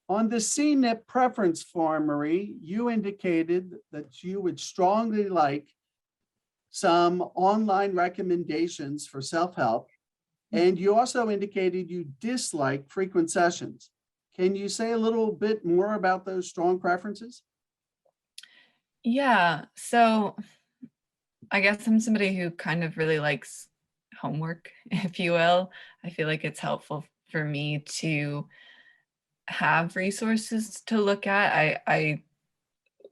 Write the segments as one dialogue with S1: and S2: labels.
S1: On the CNIP preference form, Marie, you indicated that you would strongly like some online recommendations for self-help, and you also indicated you dislike frequent sessions. Can you say a little bit more about those strong preferences?
S2: Yeah, so I guess I'm somebody who kind of really likes homework, if you will. I feel like it's helpful for me to have resources to look at. I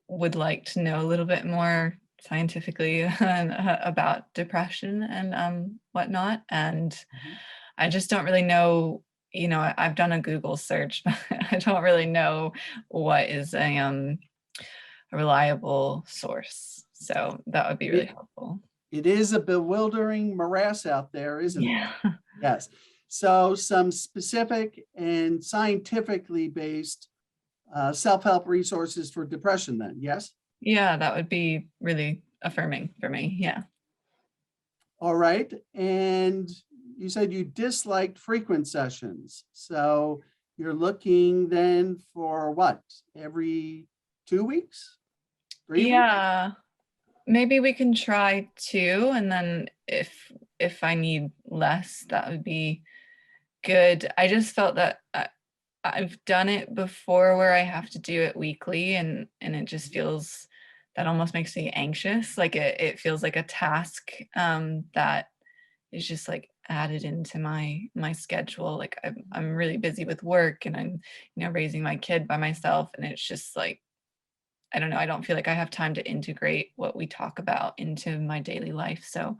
S2: would like to know a little bit more scientifically about depression and whatnot. And
S1: Mhm.
S2: I just don't really know, I've done a Google search, but I don't really know what is a reliable source. So that would be really
S1: It,
S2: helpful.
S1: it is a bewildering morass out there, isn't it?
S2: Yeah.
S1: Yes. So some specific and scientifically based self-help resources for depression then, yes?
S2: Yeah, that would be really affirming for me. Yeah.
S1: All right. And you said you disliked frequent sessions. So you're looking then for what? Every 2 weeks? 3 weeks?
S2: Yeah. Maybe we can try two, and then if I need less, that would be good. I just felt that I've done it before where I have to do it weekly, and it just feels that almost makes me anxious. Like it feels like a task that is just like added into my schedule. Like I'm really busy with work, and I'm raising my kid by myself, and it's just like I don't know, I don't feel like I have time to integrate what we talk about into my daily life. So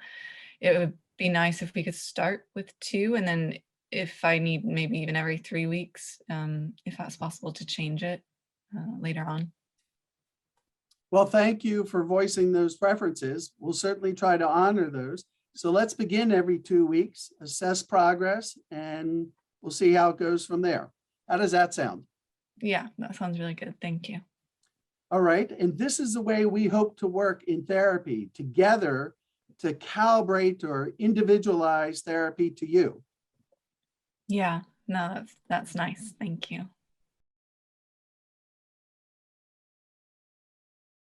S2: it would be nice if we could start with two, and then if I need maybe even every 3 weeks, if that's possible to change it later on.
S1: Well, thank you for voicing those preferences. We'll certainly try to honor those. So let's begin every 2 weeks, assess progress, and we'll see how it goes from there. How does that sound?
S2: Yeah, that sounds really good. Thank you.
S1: All right. And this is the way we hope to work in therapy together to calibrate or individualize therapy to you.
S2: Yeah, no, that's nice. Thank you.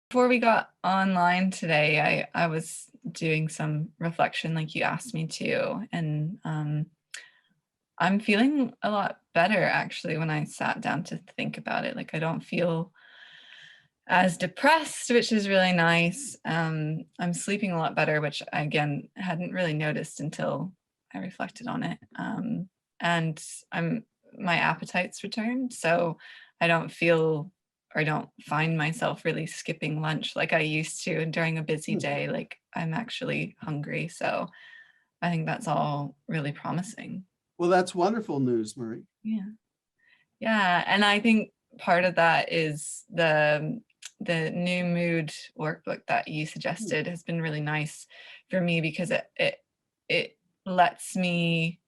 S2: Before we got online today, I was doing some reflection like you asked me to, and I'm feeling a lot better actually when I sat down to think about it. Like I don't feel as depressed, which is really nice. I'm sleeping a lot better, which I, again, hadn't really noticed until I reflected on it. And my appetite's returned, so I don't feel or I don't find myself really skipping lunch like I used to during a busy
S1: Hmm.
S2: day. Like I'm actually hungry, so I think that's all really promising.
S1: Well, that's wonderful news, Marie.
S2: Yeah. Yeah, and I think part of that is the new mood workbook that you
S1: Hmm.
S2: suggested has been really nice for me because it lets me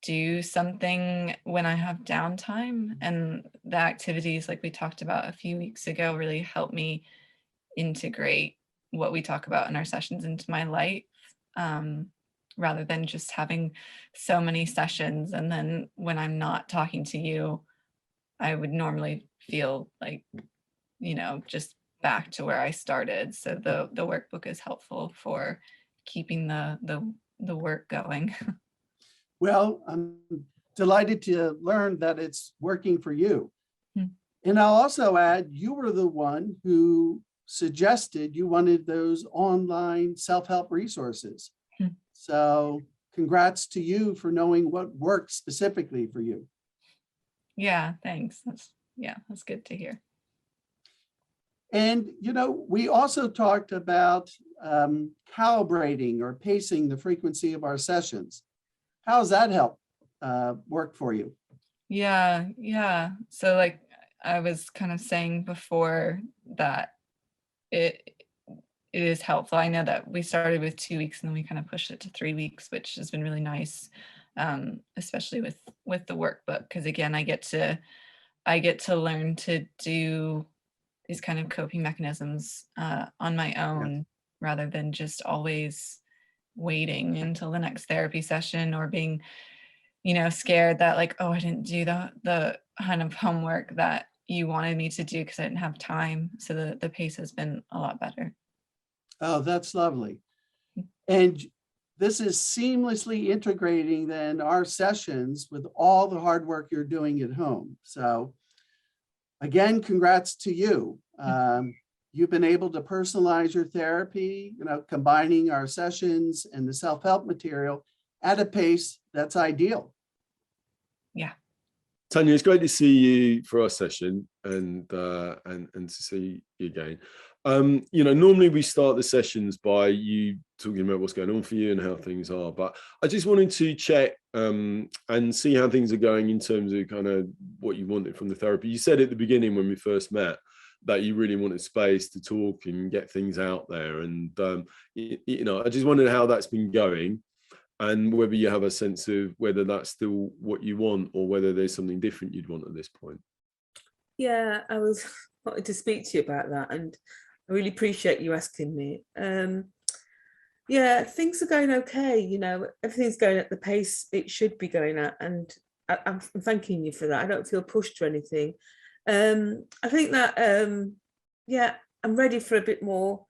S2: do something when I have downtime, and the activities like we talked about a few weeks ago really help me integrate what we talk about in our sessions into my life, um, rather than just having so many sessions and then when I'm not talking to you I would normally feel like, just back to where I started. So the workbook is helpful for keeping the work going.
S1: Well, I'm delighted to learn that it's working for you.
S2: Hmm.
S1: And I'll also add, you were the one who suggested you wanted those online self-help resources.
S2: Hmm.
S1: So congrats to you for knowing what works specifically for you.
S2: Yeah, thanks. That's good to hear.
S1: And, we also talked about calibrating or pacing the frequency of our sessions. How's that help work for you?
S2: Yeah, yeah. So like I was kind of saying before that it it is helpful. I know that we started with 2 weeks and then we kind of pushed it to 3 weeks, which has been really nice, especially with the workbook. Because again, I get to learn to do these kind of coping mechanisms on my
S1: Yes.
S2: own rather than just always waiting until the next therapy session or being, scared that like, oh, I didn't do the kind of homework that you wanted me to do because I didn't have time. So the pace has been a lot better.
S1: Oh, that's lovely. And this is seamlessly integrating then our sessions with all the hard work you're doing at home. So again, congrats to you. You've been able to personalize your therapy, combining our sessions and the self-help material at a pace that's ideal.
S2: Yeah.
S3: Tanya, it's great to see you for our session and to see you again. Normally we start the sessions by you talking about what's going on for you and how things are, but I just wanted to check and see how things are going in terms of kind of what you wanted from the therapy. You said at the beginning when we first met that you really wanted space to talk and get things out there, and I just wondered how that's been going, and whether you have a sense of whether that's still what you want or whether there's something different you'd want at this point.
S4: Yeah, I was wanting to speak to you about that, and I really appreciate you asking me. Yeah, things are going okay. Everything's going at the pace it should be going at, and I'm thanking you for that. I don't feel pushed or anything. I think that, yeah, I'm ready for a bit more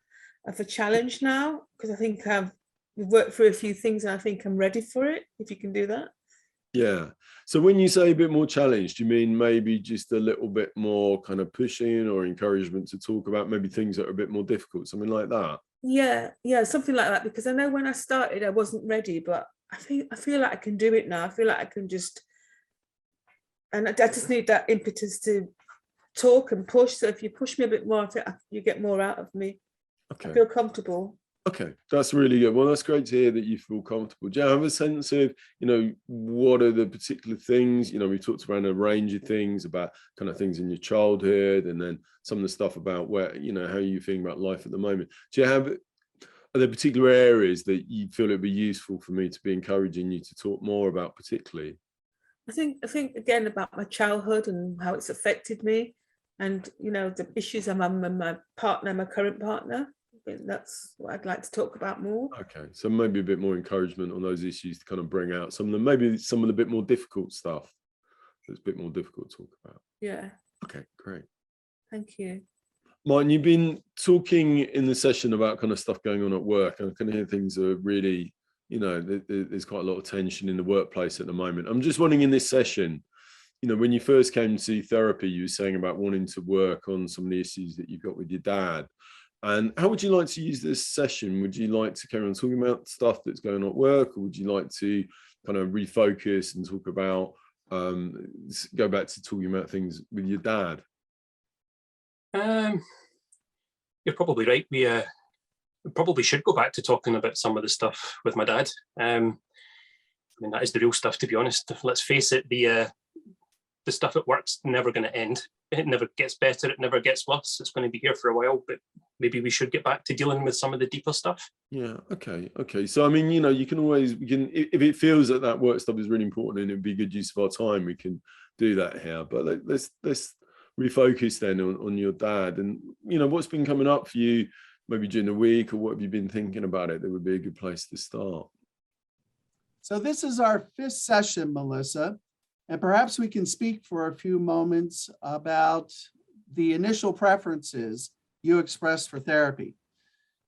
S4: of a challenge now, because I think we've worked through a few things and I think I'm ready for it, if you can do that.
S3: Yeah. So when you say a bit more challenge, do you mean maybe just a little bit more kind of pushing or encouragement to talk about maybe things that are a bit more difficult, something like that?
S4: Yeah, something like that, because I know when I started I wasn't ready, but I feel like I can do it now. I feel like I can just, and I just need that impetus to talk and push. So if you push me a bit more, I think you get more out of me.
S3: Okay.
S4: I feel comfortable.
S3: Okay, that's really good. Well, that's great to hear that you feel comfortable. Do you have a sense of, what are the particular things? We've talked around a range of things about kind of things in your childhood, and then some of the stuff about where, how you feeling about life at the moment. Are there particular areas that you feel it'd be useful for me to be encouraging you to talk more about particularly?
S4: I think again about my childhood and how it's affected me, and the issues I'm having with my current partner. I think that's what I'd like to talk about more.
S3: Okay, so maybe a bit more encouragement on those issues to kind of bring out some of them, maybe some of the bit more difficult stuff that's a bit more difficult to talk about.
S4: Yeah.
S3: Okay, great.
S4: Thank you.
S3: Martin, you've been talking in the session about kind of stuff going on at work, and I can hear things are really, there's quite a lot of tension in the workplace at the moment. I'm just wondering in this session, when you first came to therapy, you were saying about wanting to work on some of the issues that you've got with your dad. And how would you like to use this session? Would you like to carry on talking about stuff that's going on at work, or would you like to kind of refocus and talk about, go back to talking about things with your dad?
S5: You're probably right. We probably should go back to talking about some of the stuff with my dad. That is the real stuff, to be honest. Let's face it, the stuff at work's never going to end. It never gets better. It never gets worse. It's going to be here for a while, but maybe we should get back to dealing with some of the deeper stuff.
S3: Yeah. Okay. So, you can always, if it feels that work stuff is really important and it'd be good use of our time, we can do that here. But let's refocus then on your dad, and, what's been coming up for you maybe during the week, or what have you been thinking about it that would be a good place to start?
S1: So this is our 5th session, Melissa. And perhaps we can speak for a few moments about the initial preferences you expressed for therapy.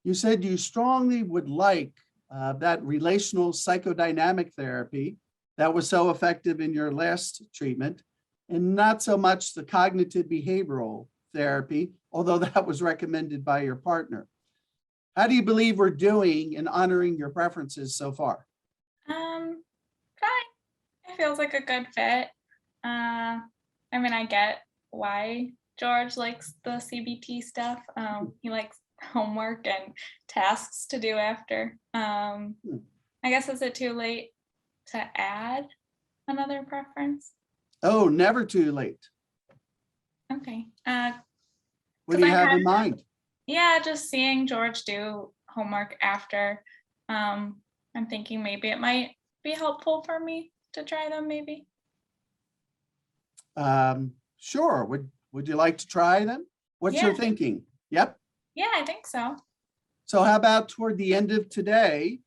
S1: You said you strongly would like that relational psychodynamic therapy that was so effective in your last treatment, and not so much the cognitive behavioral therapy, although that was recommended by your partner. How do you believe we're doing in honoring your preferences so far?
S6: Fine. It feels like a good fit. I get why George likes the CBT stuff. He likes homework and tasks to do after. I guess, is it too late to add another preference?
S1: Oh, never too late.
S6: Okay.
S1: What do you have in mind?
S6: Yeah, just seeing George do homework after. I'm thinking maybe it might be helpful for me to try them, maybe.
S1: Sure. Would you like to try them? What's your thinking? Yep.
S6: Yeah, I think so.
S1: So how about toward the end of today,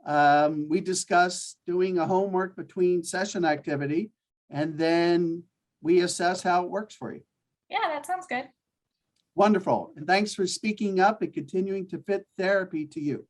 S1: We discuss doing a homework between session activity, and then we assess how it works for you.
S6: Yeah, that sounds good.
S1: Wonderful. And thanks for speaking up and continuing to fit therapy to you.